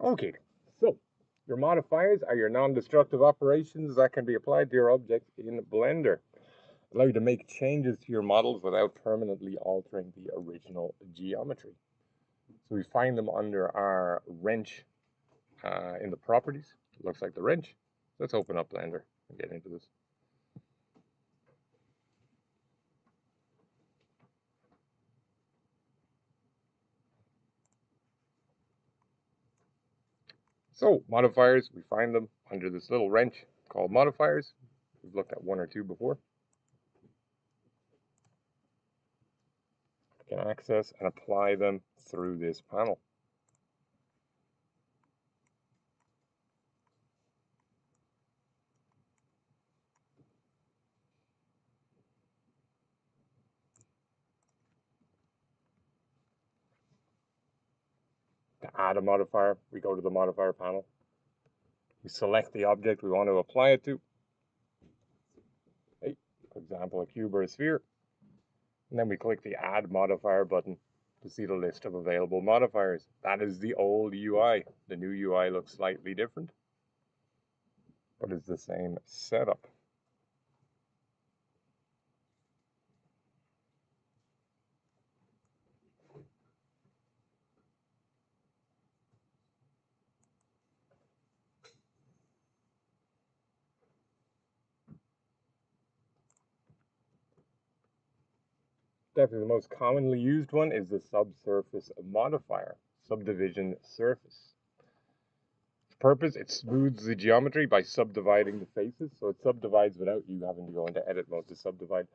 Okay, so your modifiers are your non-destructive operations that can be applied to your object in Blender. Allow you to make changes to your models without permanently altering the original geometry. So we find them under our wrench in the properties. It looks like the wrench. Let's open up Blender and get into this. So modifiers, we find them under this little wrench called modifiers. We've looked at one or two before. We can access and apply them through this panel. To add a modifier, we go to the modifier panel. We select the object we want to apply it to. For example, a cube or a sphere. And then we click the Add Modifier button to see the list of available modifiers. That is the old UI. The new UI looks slightly different, but it's the same setup. Definitely the most commonly used one is the subsurface modifier, subdivision surface. Its purpose, it smooths the geometry by subdividing the faces, so it subdivides without you having to go into edit mode to subdivide.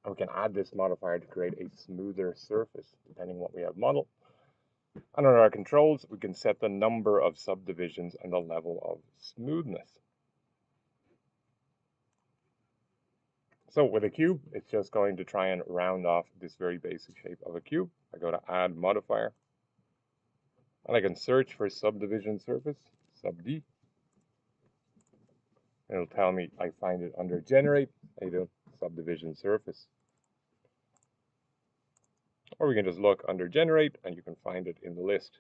And we can add this modifier to create a smoother surface, depending on what we have modeled. Under our controls, we can set the number of subdivisions and the level of smoothness. So with a cube, it's just going to try and round off this very basic shape of a cube. I go to Add Modifier, and I can search for subdivision surface, sub D. It'll tell me I find it under Generate, I do subdivision surface. Or we can just look under Generate, and you can find it in the list.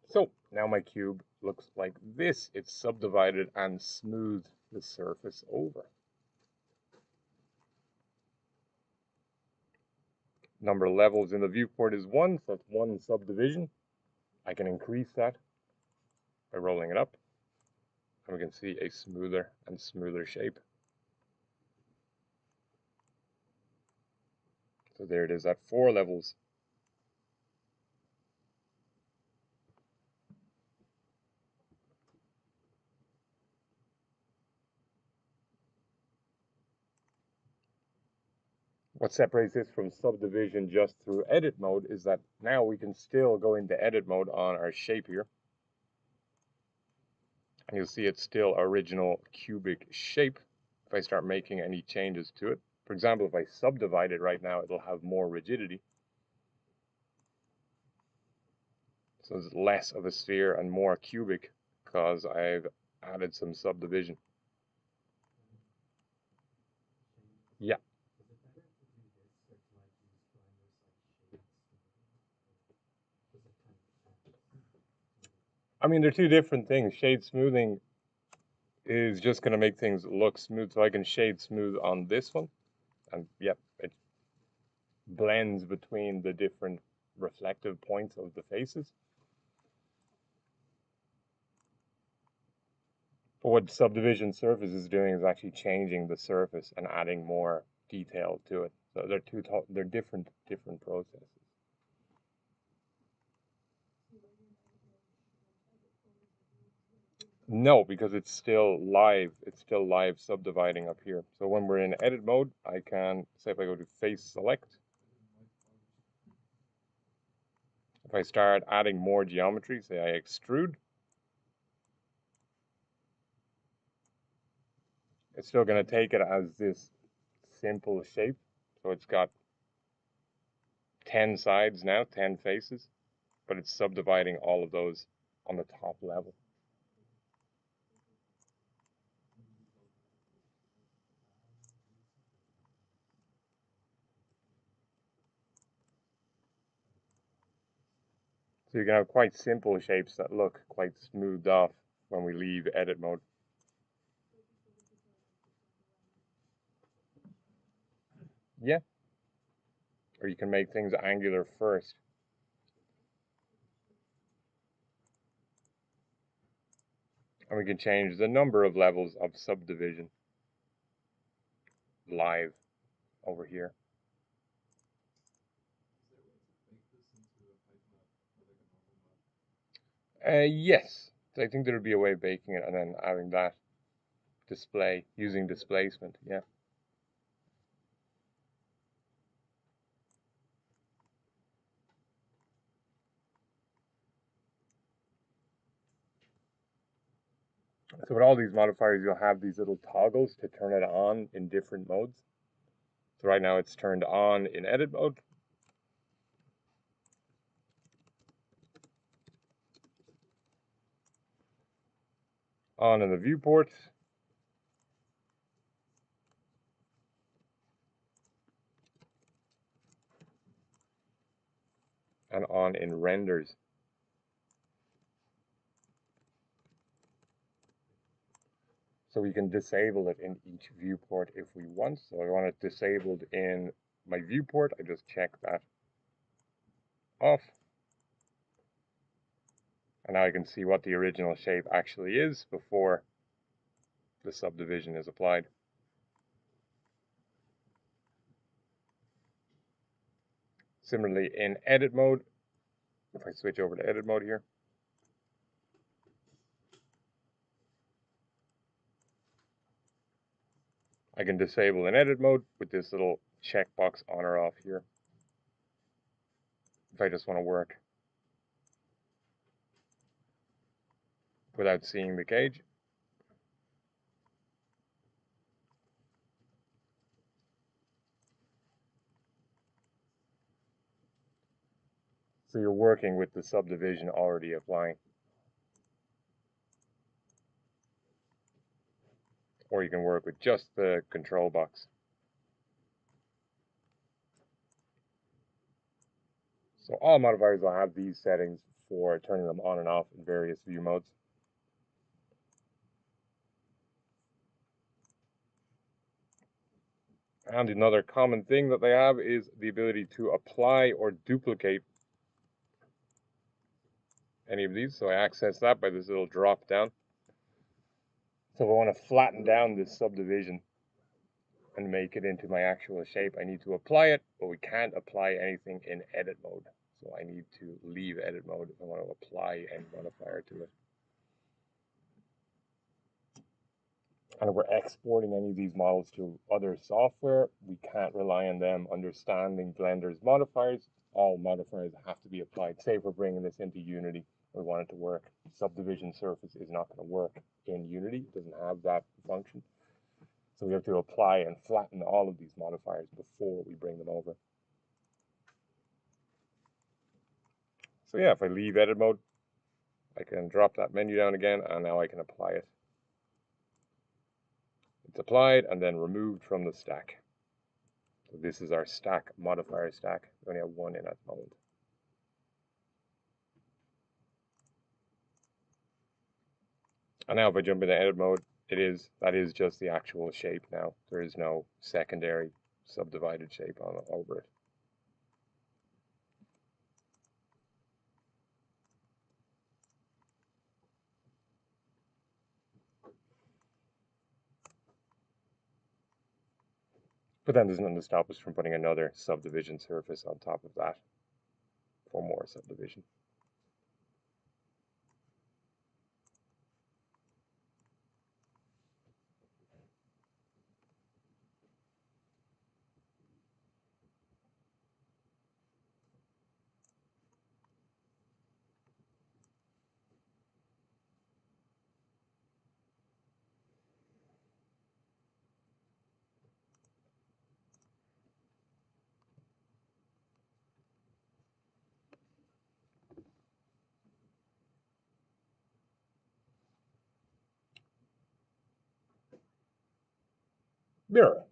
So now my cube looks like this. It's subdivided and smoothed the surface over. Number of levels in the viewport is 1, so that's 1 subdivision. I can increase that by rolling it up, and we can see a smoother and smoother shape. So there it is at 4 levels. What separates this from subdivision just through edit mode is that now we can still go into edit mode on our shape here. And you'll see it's still original cubic shape if I start making any changes to it. For example, if I subdivide it right now, it'll have more rigidity. So it's less of a sphere and more cubic because I've added some subdivision. Yeah. I mean, they're two different things. Shade smoothing is just going to make things look smooth. So I can shade smooth on this one. And yep, it blends between the different reflective points of the faces. But what subdivision surface is doing is actually changing the surface and adding more detail to it. So they're different processes. No, because it's still live. It's still live subdividing up here. So when we're in edit mode, I can say if I go to face select, if I start adding more geometry, say I extrude, it's still going to take it as this simple shape. So it's got 10 sides now, 10 faces, but it's subdividing all of those on the top level. So you can have quite simple shapes that look quite smoothed off when we leave edit mode. Yeah. Or you can make things angular first. And we can change the number of levels of subdivision live over here. Yes, I think there would be a way of baking it and then having that display using displacement. Yeah. So with all these modifiers, you'll have these little toggles to turn it on in different modes. So right now it's turned on in edit mode. On in the viewport. And on in renders. So we can disable it in each viewport if we want. So I want it disabled in my viewport. I just check that off. And now I can see what the original shape actually is before the subdivision is applied. Similarly, in edit mode, if I switch over to edit mode here, I can disable in edit mode with this little checkbox on or off here. If I just want to work without seeing the cage. So you're working with the subdivision already applying. Or you can work with just the control box. So all modifiers will have these settings for turning them on and off in various view modes. And another common thing that they have is the ability to apply or duplicate any of these. So I access that by this little drop down. So if I want to flatten down this subdivision and make it into my actual shape, I need to apply it, but we can't apply anything in edit mode. So I need to leave edit mode if I want to apply any modifier to it. And if we're exporting any of these models to other software, we can't rely on them understanding Blender's modifiers. All modifiers have to be applied. Say if we're bringing this into Unity, we want it to work. Subdivision surface is not going to work in Unity. It doesn't have that function. So we have to apply and flatten all of these modifiers before we bring them over. So yeah, if I leave edit mode, I can drop that menu down again, and now I can apply it. It's applied and then removed from the stack. So this is our stack modifier stack. We only have one in at the moment. And now if I jump into edit mode, that is just the actual shape now. There is no secondary subdivided shape over it. But then there's nothing to stop us from putting another subdivision surface on top of that for more subdivision. mirror.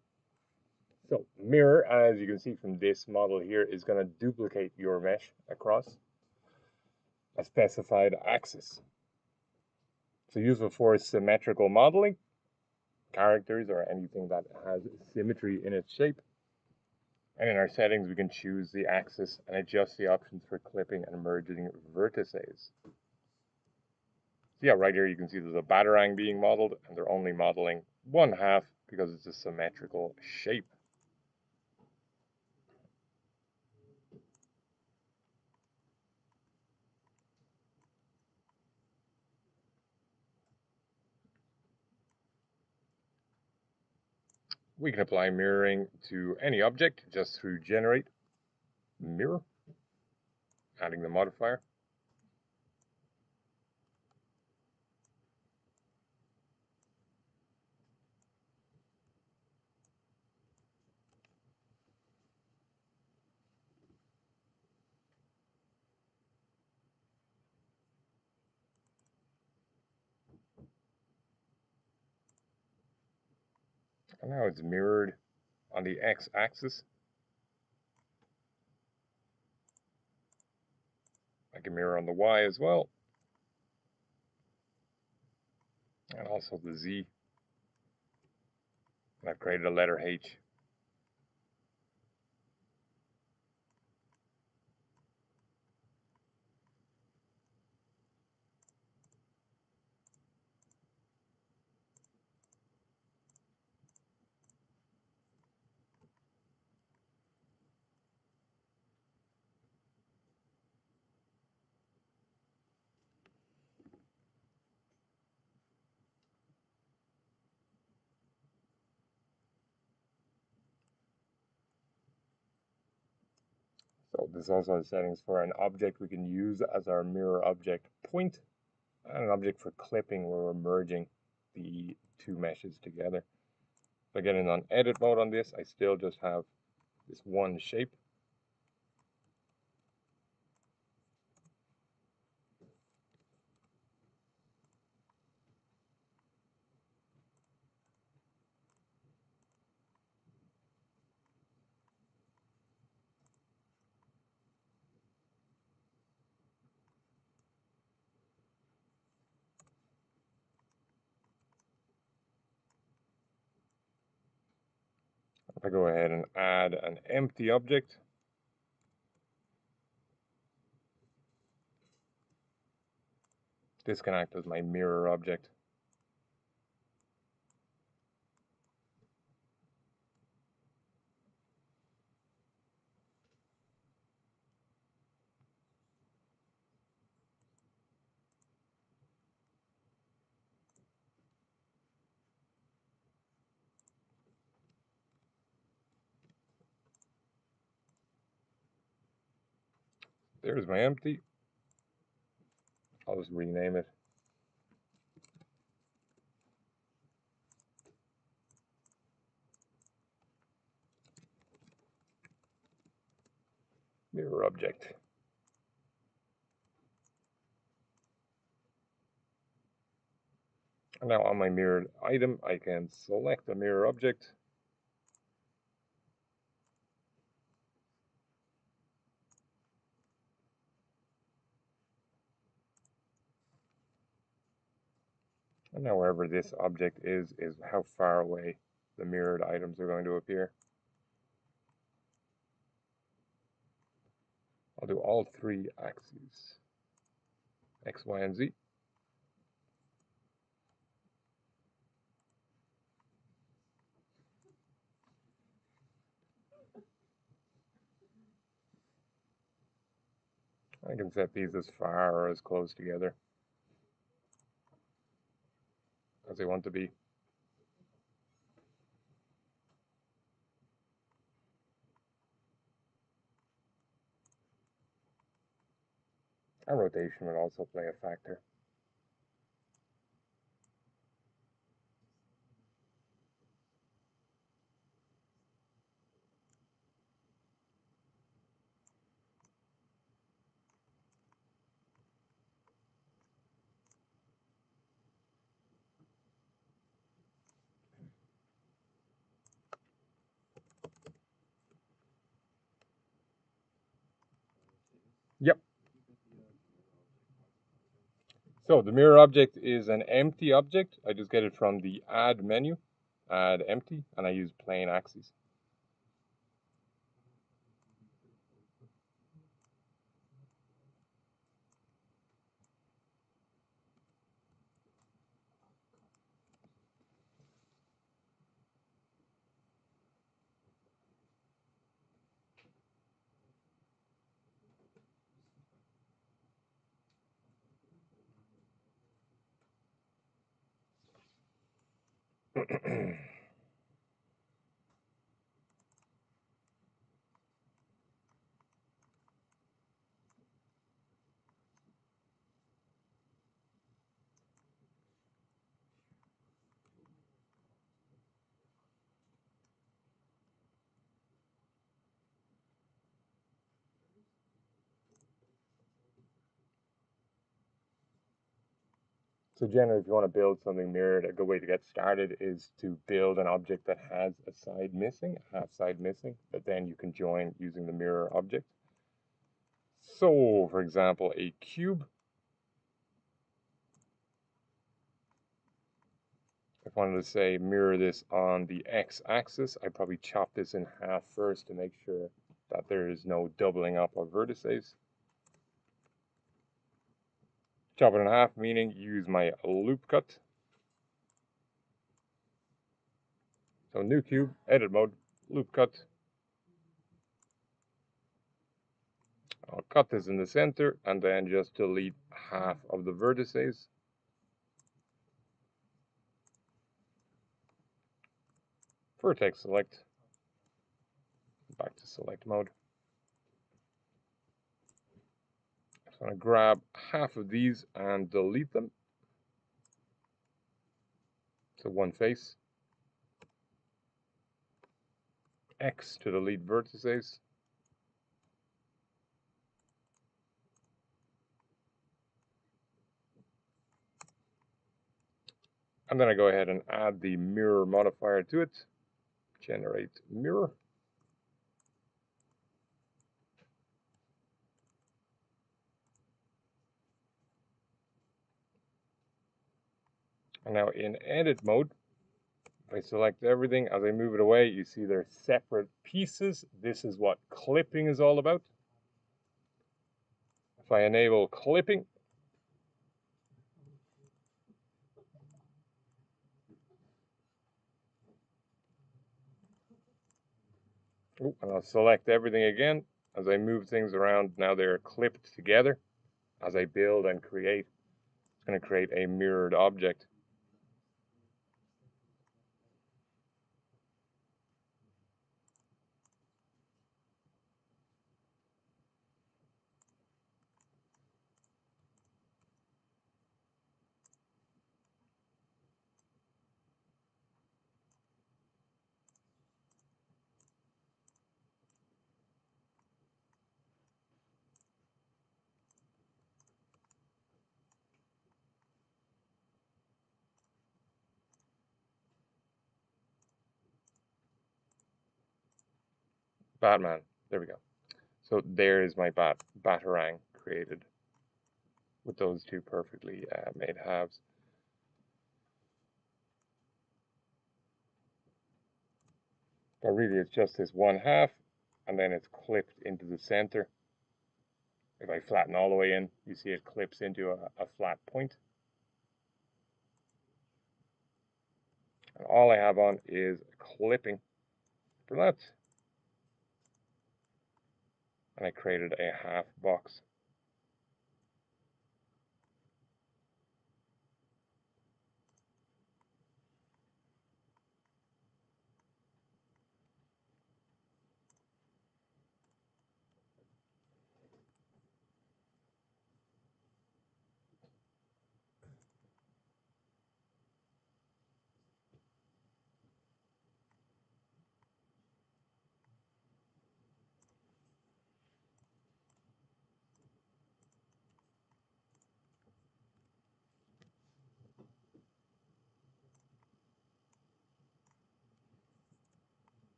So mirror, as you can see from this model here, is going to duplicate your mesh across a specified axis. So useful for symmetrical modeling, characters or anything that has symmetry in its shape. And in our settings, we can choose the axis and adjust the options for clipping and merging vertices. So yeah, right here you can see there's a batarang being modeled, and they're only modeling one half because it's a symmetrical shape. We can apply mirroring to any object just through generate mirror, adding the modifier. And now it's mirrored on the x-axis. I can mirror on the y as well, and also the z. And I've created a letter H. So this also has settings for an object we can use as our mirror object point, and an object for clipping where we're merging the two meshes together. If I get in on edit mode on this, I still just have this one shape. If I go ahead and add an empty object, this can act as my mirror object. There's my empty. I'll just rename it. Mirror object. And now on my mirrored item, I can select a mirror object. And now wherever this object is how far away the mirrored items are going to appear. I'll do all three axes, X, Y, and Z. I can set these as far or as close together as I want to be. And rotation will also play a factor. So the mirror object is an empty object. I just get it from the add menu, add empty, and I use plain axes. So generally, if you want to build something mirrored, a good way to get started is to build an object that has a side missing, a half side missing, that then you can join using the mirror object. So, for example, a cube. If I wanted to say mirror this on the x-axis, I probably chop this in half first to make sure that there is no doubling up of vertices. Chop it in half, meaning use my loop cut. So new cube, edit mode, loop cut. I'll cut this in the center and then just delete half of the vertices. Vertex select, back to select mode. I'm going to grab half of these and delete them. So one face. X to delete vertices. And then I go ahead and add the mirror modifier to it. Generate mirror. And now in edit mode, if I select everything, as I move it away, you see they're separate pieces. This is what clipping is all about. If I enable clipping, and I'll select everything again. As I move things around, now they're clipped together. As I build and create, it's going to create a mirrored object. Batman. There we go. So there is my Batarang created with those two perfectly made halves. But really it's just this one half, and then it's clipped into the center. If I flatten all the way in, you see it clips into a flat point. And all I have on is clipping for that. And I created a half box.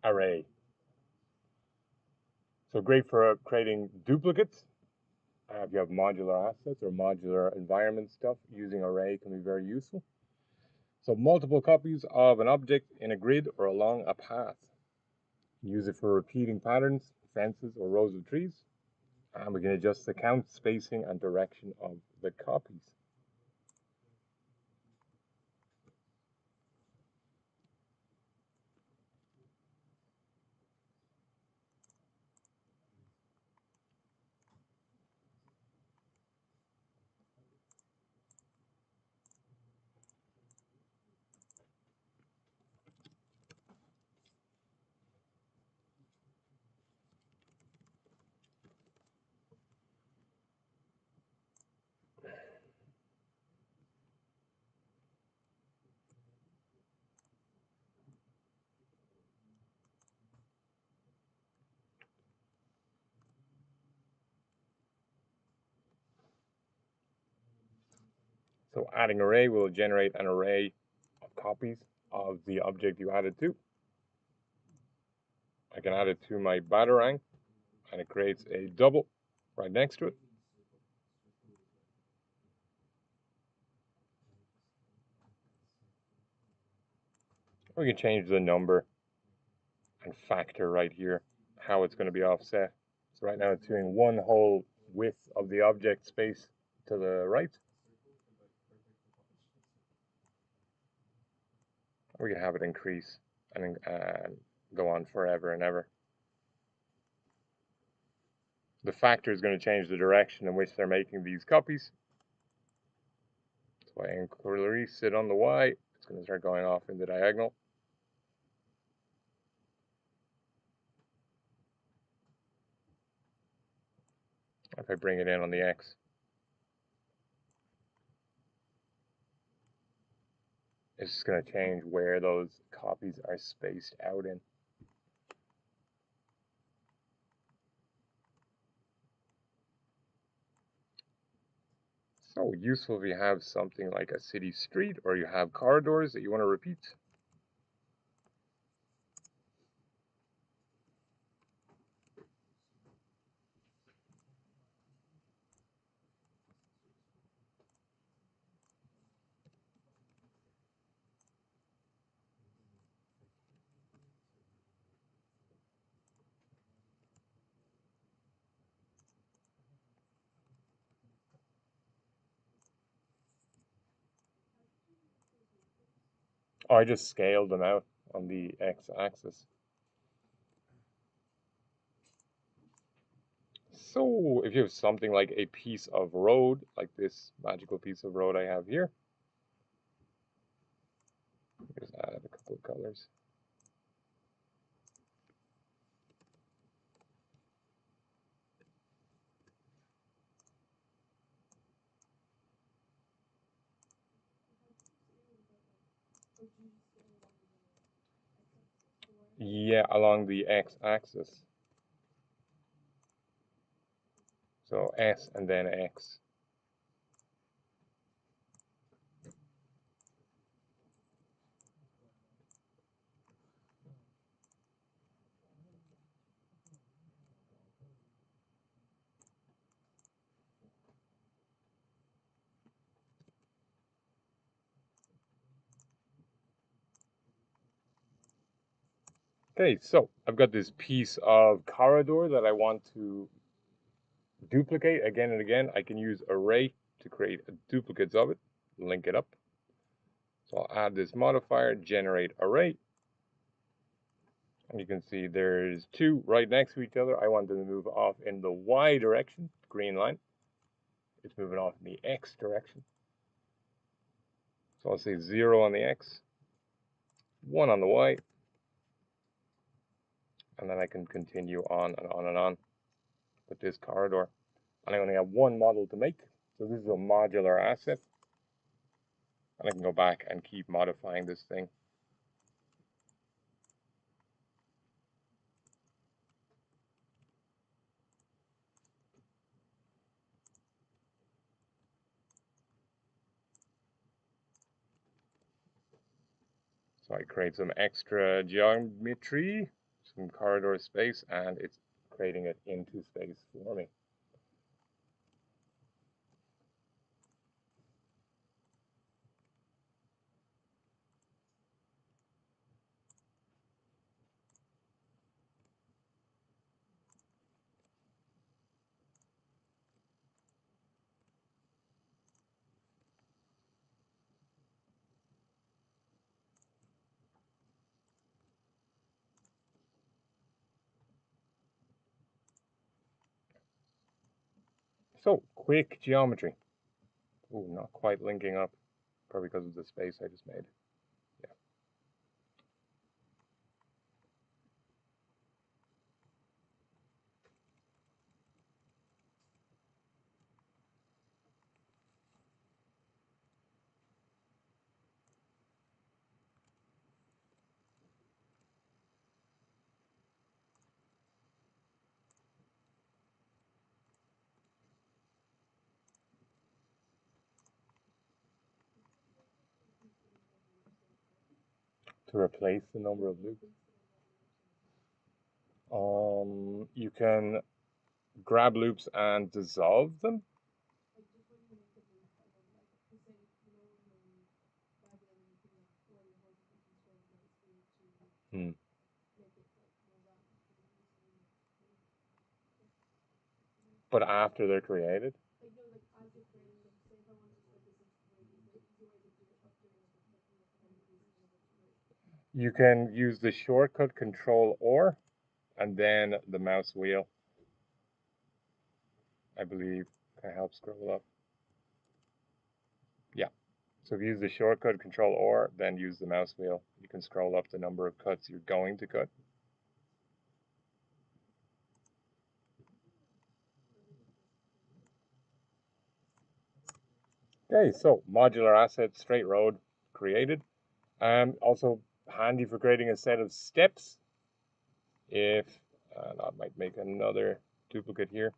array. So great for creating duplicates. If you have modular assets or modular environment stuff, using array can be very useful. So multiple copies of an object in a grid or along a path. Use it for repeating patterns, fences, or rows of trees. And we can adjust the count, spacing, and direction of the copies. So adding array will generate an array of copies of the object you added to. I can add it to my Batarang, and it creates a double right next to it. We can change the number and factor right here how it's going to be offset. So right now it's doing one whole width of the object space to the right. We can have it increase and go on forever and ever. The factor is going to change the direction in which they're making these copies. So I increase it on the Y, it's going to start going off in the diagonal. If I bring it in on the X, it's just going to change where those copies are spaced out in. So useful if you have something like a city street or you have corridors that you want to repeat. I just scaled them out on the X-axis. So if you have something like a piece of road, like this magical piece of road I have here, just add a couple of colors. Yeah, along the X-axis. So S and then X. Okay, so I've got this piece of corridor that I want to duplicate again and again. I can use array to create duplicates of it, link it up. So I'll add this modifier, generate array. And you can see there's two right next to each other. I want them to move off in the Y direction, green line. It's moving off in the X direction. So I'll say 0 on the X, 1 on the Y, and then I can continue on and on and on with this corridor. And I only have one model to make, so this is a modular asset. And I can go back and keep modifying this thing. So I create some extra geometry some corridor space, and it's creating it into space for me. So, quick geometry. Ooh, not quite linking up, probably because of the space I just made. Yeah. To replace the number of loops. You can grab loops and dissolve them. But after they're created? You can use the shortcut Control or and then the mouse wheel, I believe, can help scroll up. Yeah. So if you use the shortcut Control or, then use the mouse wheel, you can scroll up the number of cuts you're going to cut. Okay, so modular asset, straight road created. Also handy for creating a set of steps. If, and I might make another duplicate here.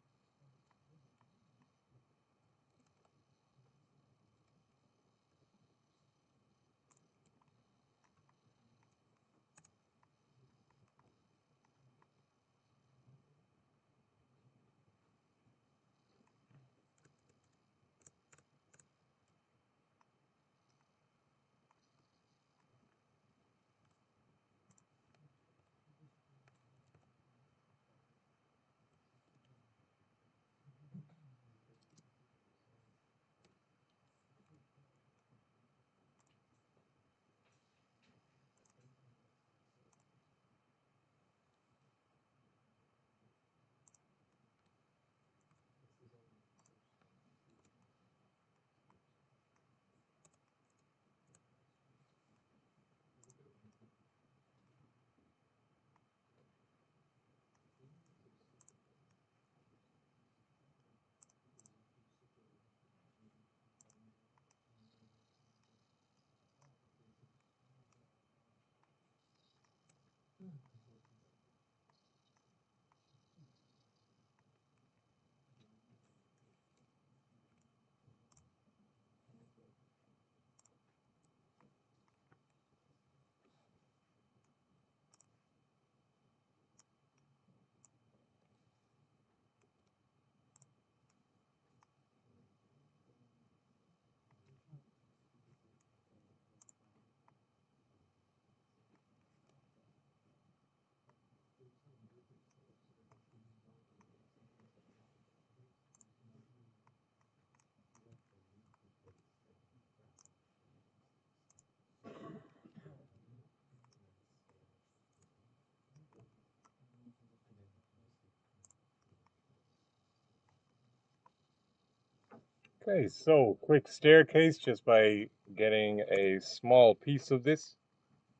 Okay, so quick staircase just by getting a small piece of this.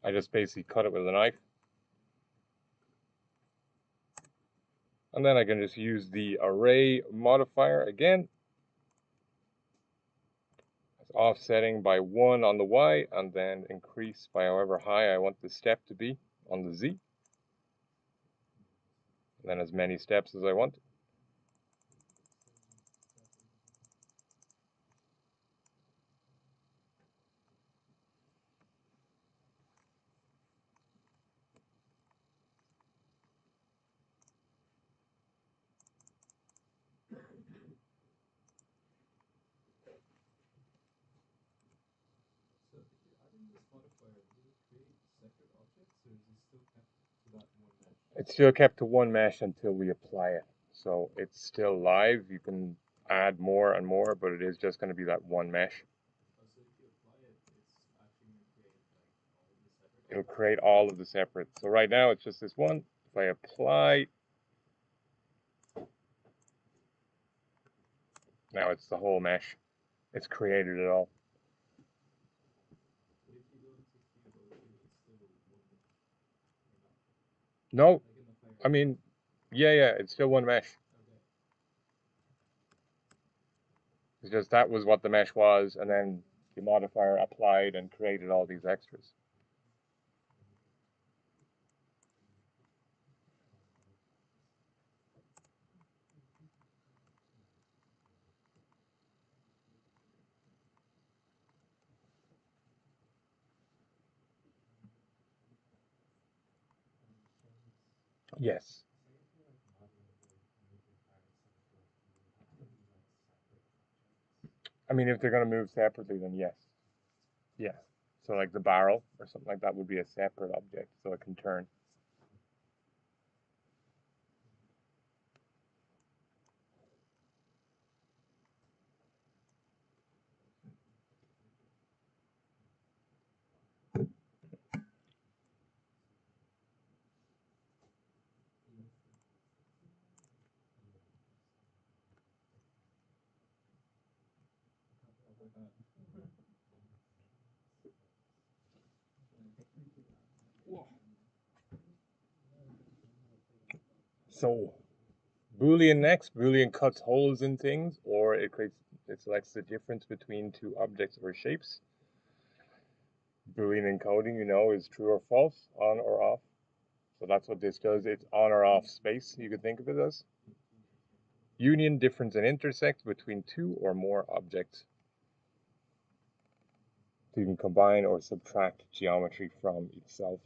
I just basically cut it with a knife. And then I can just use the array modifier again. It's offsetting by 1 on the Y and then increase by however high I want the step to be on the Z. And then as many steps as I want. It's still kept to one mesh until we apply it. So it's still live. You can add more and more, but it is just going to be that one mesh. It'll create all of the separate. So right now it's just this one. If I apply, now it's the whole mesh. It's created it all. No, I mean, yeah, it's still one mesh. It's just that was what the mesh was, and then the modifier applied and created all these extras. Yes. I mean, if they're going to move separately, then yes. Yeah. So like the barrel or something like that would be a separate object, so it can turn. So Boolean next. Boolean cuts holes in things, or it selects the difference between two objects or shapes. Boolean encoding, is true or false, on or off. So that's what this does. It's on or off space, you could think of it as. Union, difference, and intersect between two or more objects. So you can combine or subtract geometry from itself.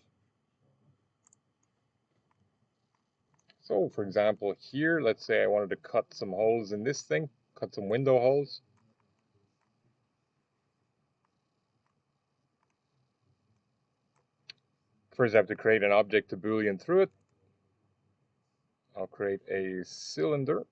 So for example, here, let's say I wanted to cut some holes in this thing, cut some window holes. First, I have to create an object to Boolean through it. I'll create a cylinder.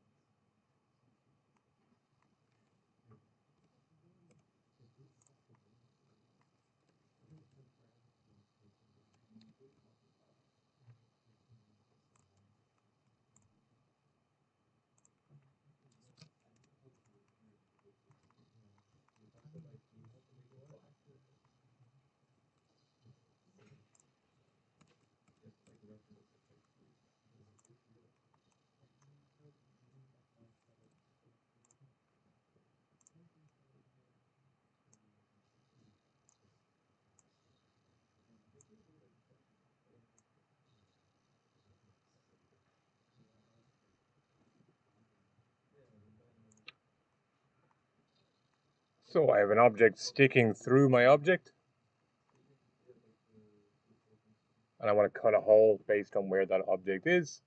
So I have an object sticking through my object. And I want to cut a hole based on where that object is.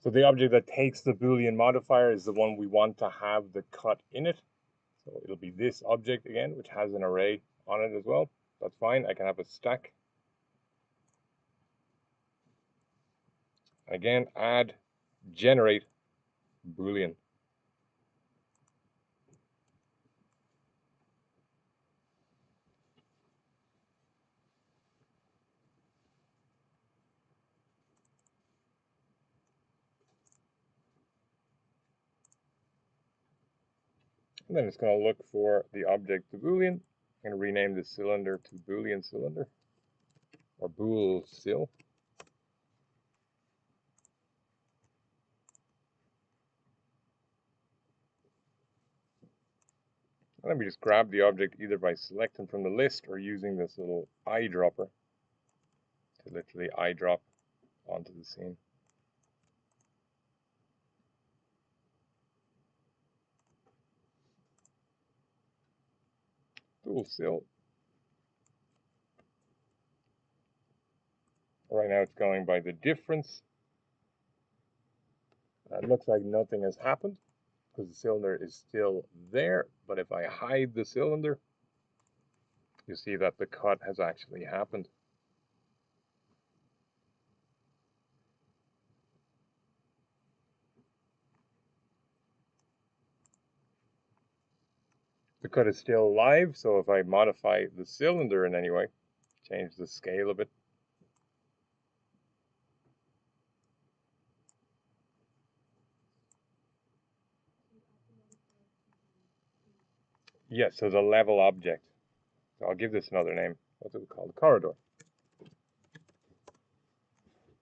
So the object that takes the Boolean modifier is the one we want to have the cut in it. So it'll be this object again, which has an array on it as well. That's fine. I can have a stack. Again, add, generate, Boolean. And then it's going to look for the object to Boolean. I'm going to rename the cylinder to Boolean cylinder, or bool sil. And then we just grab the object either by selecting from the list or using this little eyedropper to literally eyedrop onto the scene. Bool sil. Right now it's going by the difference. It looks like nothing has happened because the cylinder is still there. But if I hide the cylinder, you see that the cut has actually happened. The cut is still alive, so if I modify the cylinder in any way, change the scale a bit, yes, so the level object. So I'll give this another name. What's it called? Corridor.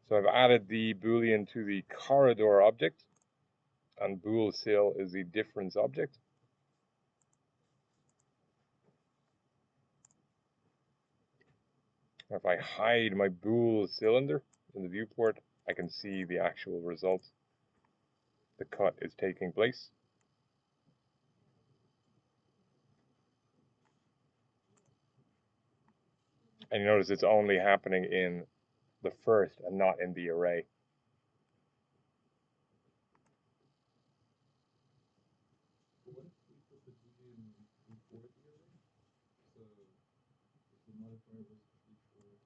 So I've added the Boolean to the corridor object, and bool sil is the difference object. If I hide my bool cylinder in the viewport, I can see the actual result. The cut is taking place. And you notice it's only happening in the first and not in the array.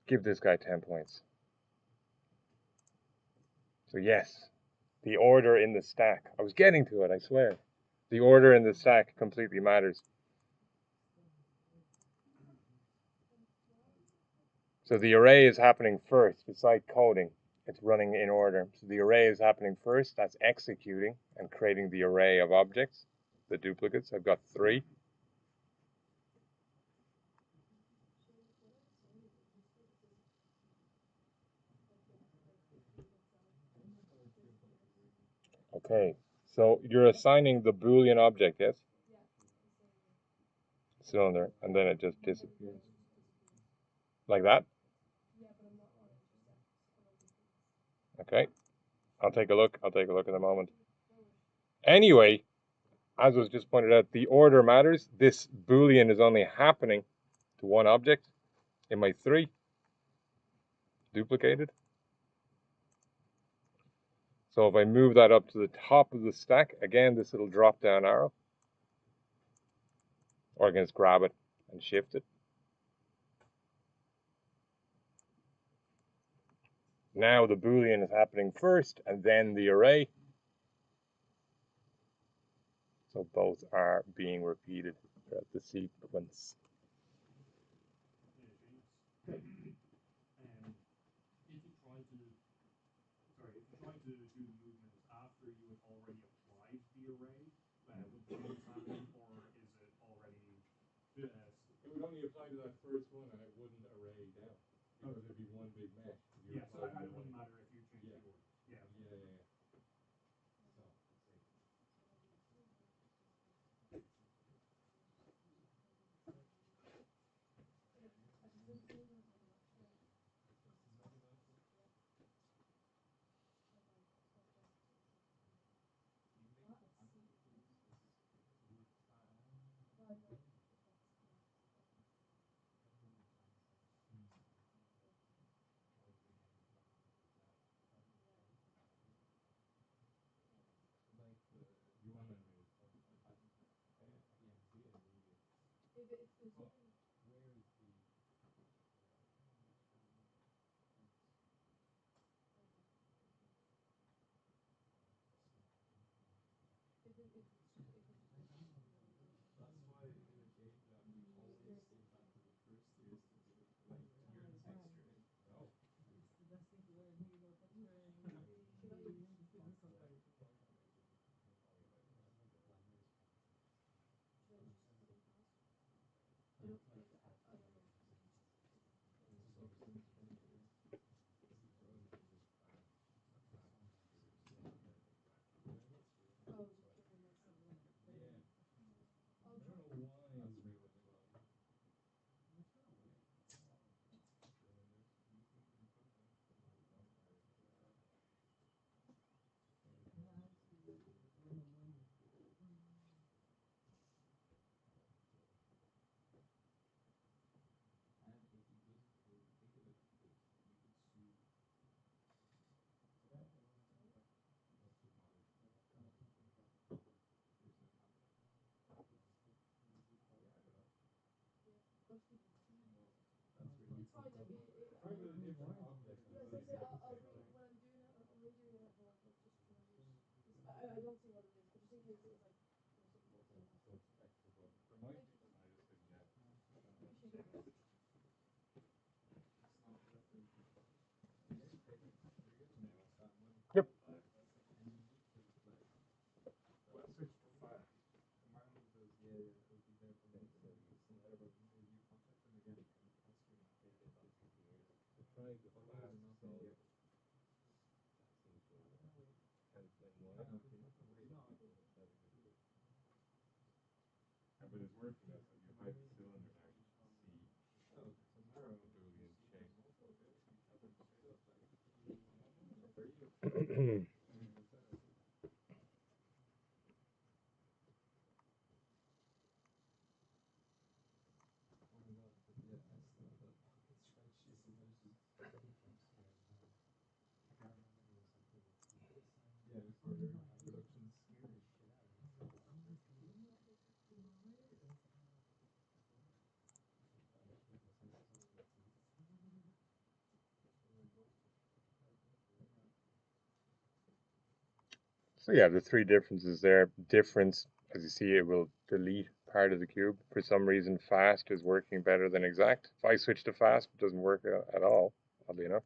Give this guy 10 points. So yes, the order in the stack. I was getting to it, I swear. The order in the stack completely matters. So the array is happening first. It's like coding. It's running in order. So the array is happening first. That's executing and creating the array of objects, the duplicates. I've got 3. Okay, so you're assigning the Boolean object, yes? Cylinder, and then it just disappears. Like that? Okay, I'll take a look. I'll take a look in a moment. Anyway, as was just pointed out, the order matters. This Boolean is only happening to one object in my 3, duplicated. So if I move that up to the top of the stack, again, this little drop down arrow, or I can just grab it and shift it. Now the Boolean is happening first and then the array. So both are being repeated throughout the sequence. It would only apply to that first one, and it wouldn't array down because it'd be one big mesh. Yeah, so it wouldn't matter if you change the order. Yeah. Yep. So yeah, the three differences there. Difference, as you see, it will delete part of the cube. For some reason, fast is working better than exact. If I switch to fast, it doesn't work at all, oddly enough.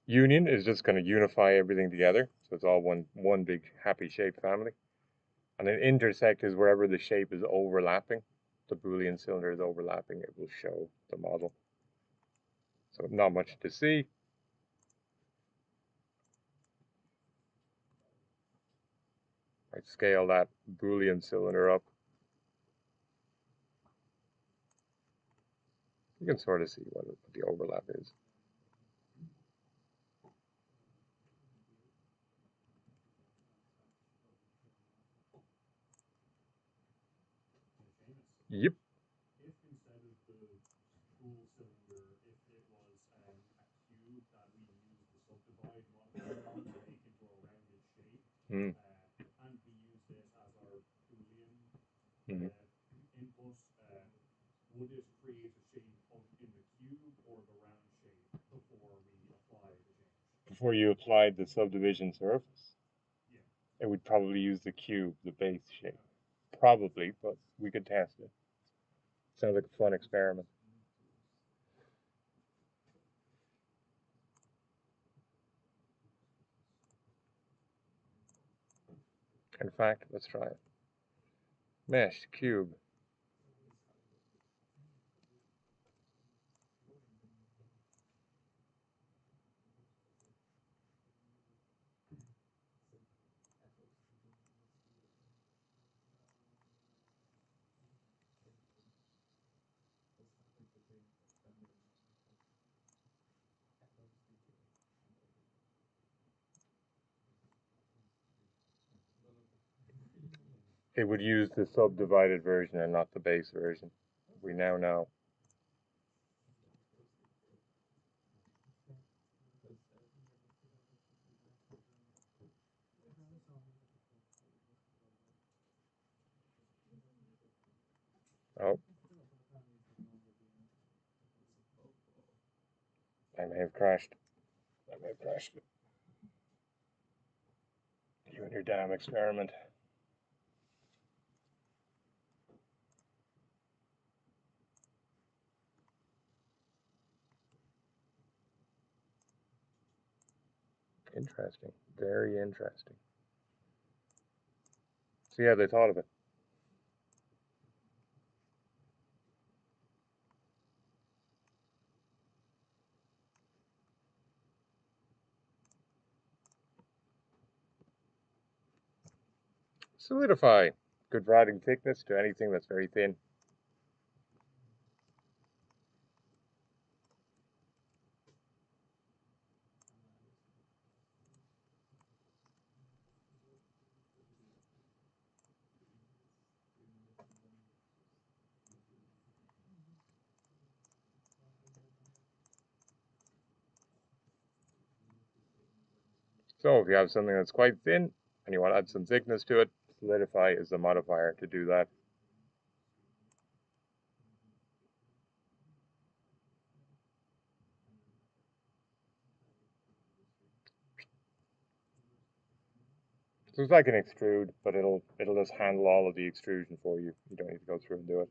Union is just going to unify everything together. So it's all one big happy shape family. And then intersect is wherever the shape is overlapping. The Boolean cylinder is overlapping, it will show the model. So not much to see. I scale that Boolean cylinder up. You can sort of see what the overlap is. Yep. Mm. Mm. Before you applied the subdivision surface, it would probably use the cube, the base shape. Probably, but we could test it. Sounds like a fun experiment. In fact, let's try it. Mesh, cube. It would use the subdivided version and not the base version. We now know. Oh, I may have crashed. I may have crashed it. You and your damn experiment. Interesting. Very interesting. So yeah, they thought of it. Solidify. Good for adding thickness to anything that's very thin. So if you have something that's quite thin and you want to add some thickness to it, solidify is the modifier to do that. So it's like an extrude, but it'll just handle all of the extrusion for you. You don't need to go through and do it.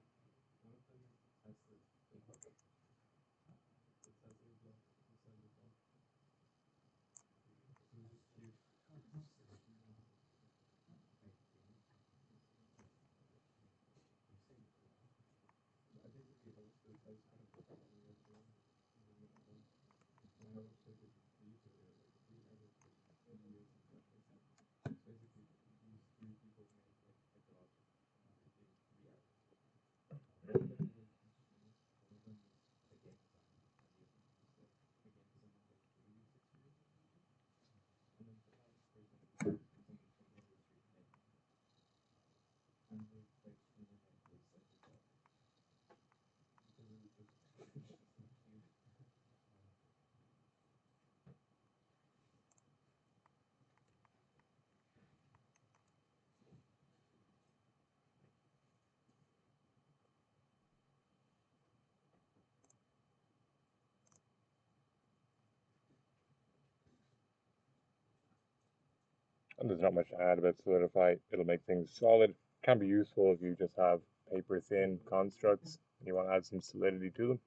And there's not much to add about Solidify. It'll make things solid. Can be useful if you just have paper thin constructs and you want to add some solidity to them.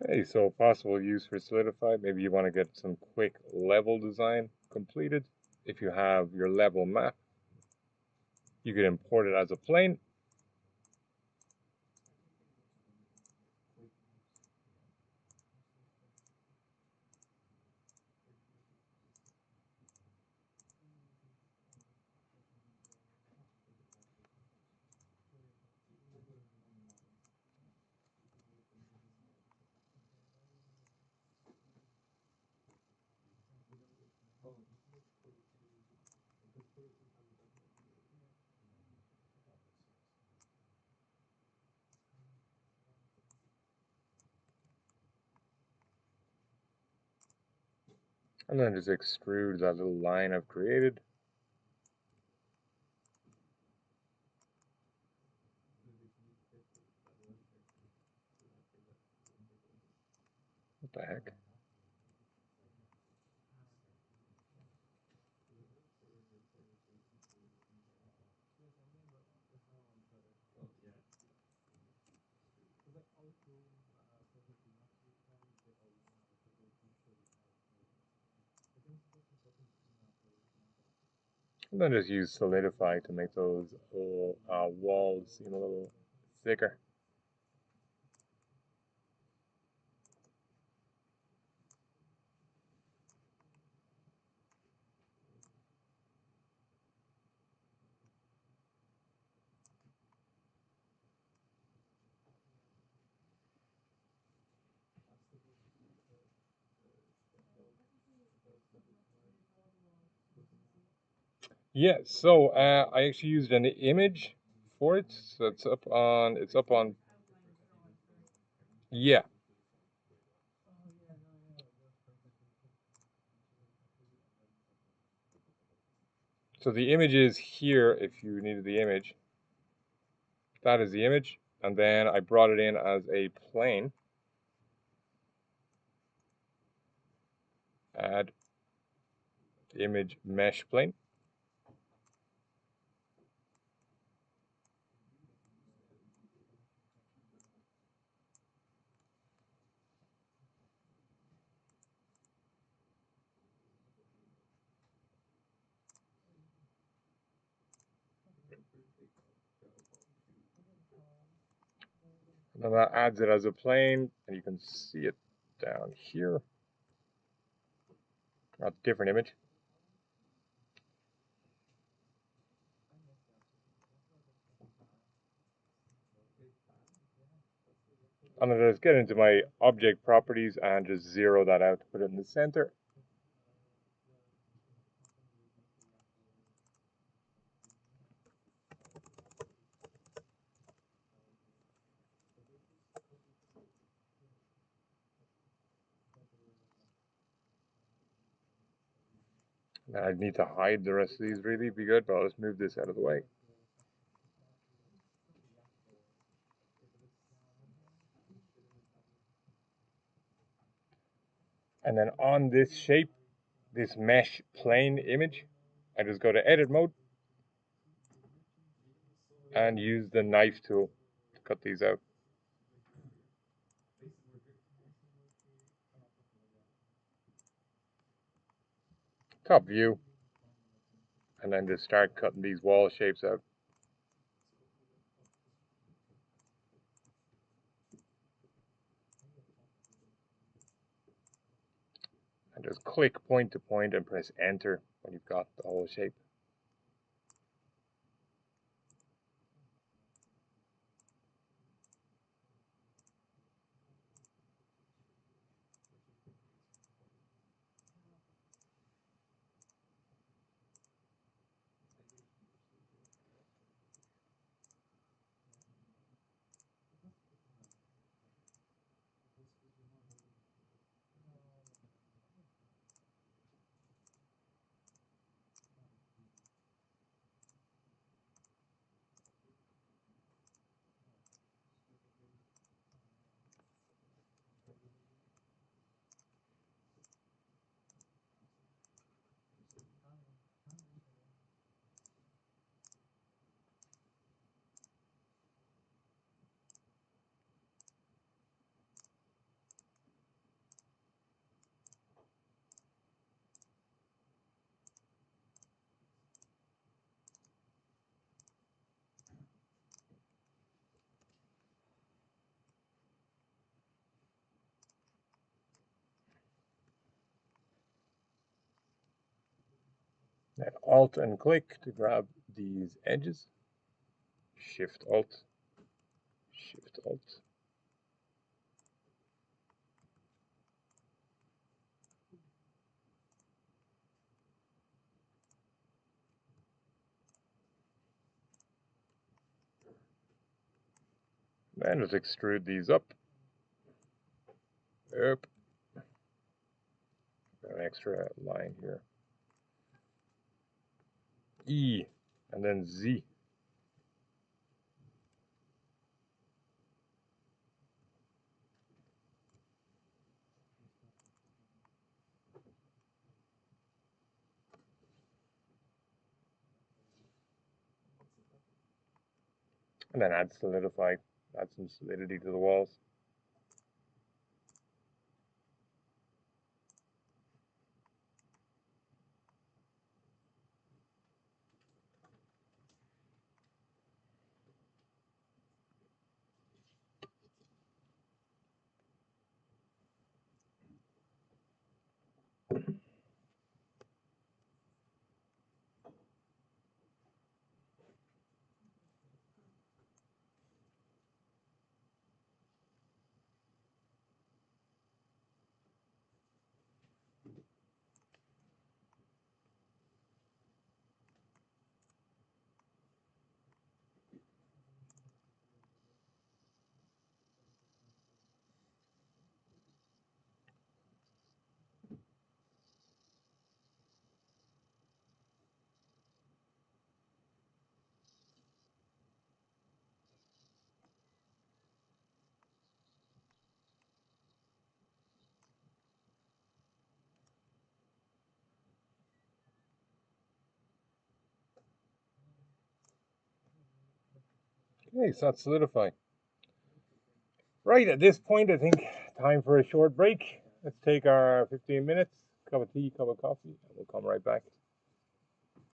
Okay, so possible use for Solidify. Maybe you want to get some quick level design completed. If you have your level map, you could import it as a plane. And then just extrude that little line I've created. What the heck? And then just use Solidify to make those little walls seem a little thicker. Yeah, so I actually used an image for it. So it's up on, yeah. So the image is here if you needed the image. That is the image. And then I brought it in as a plane. Add image mesh plane. And then that adds it as a plane, and you can see it down here. That's a different image. I'm going to just get into my object properties and just zero that out, put it in the center. And I need to hide the rest of these really be good, but I'll just move this out of the way. And then on this shape, this mesh plane image, I just go to edit mode and use the knife tool to cut these out. Top view, and then just start cutting these wall shapes out. And just click point to point and press enter when you've got the whole shape. Then Alt and click to grab these edges. Shift Alt, Shift Alt. Then just extrude these up. Up. Got an extra line here. E, and then Z. And then add solidify, add some solidity to the walls. Okay, so that's solidifying. Right, at this point, I think time for a short break. Let's take our 15 minutes, cup of tea, cup of coffee, and we'll come right back.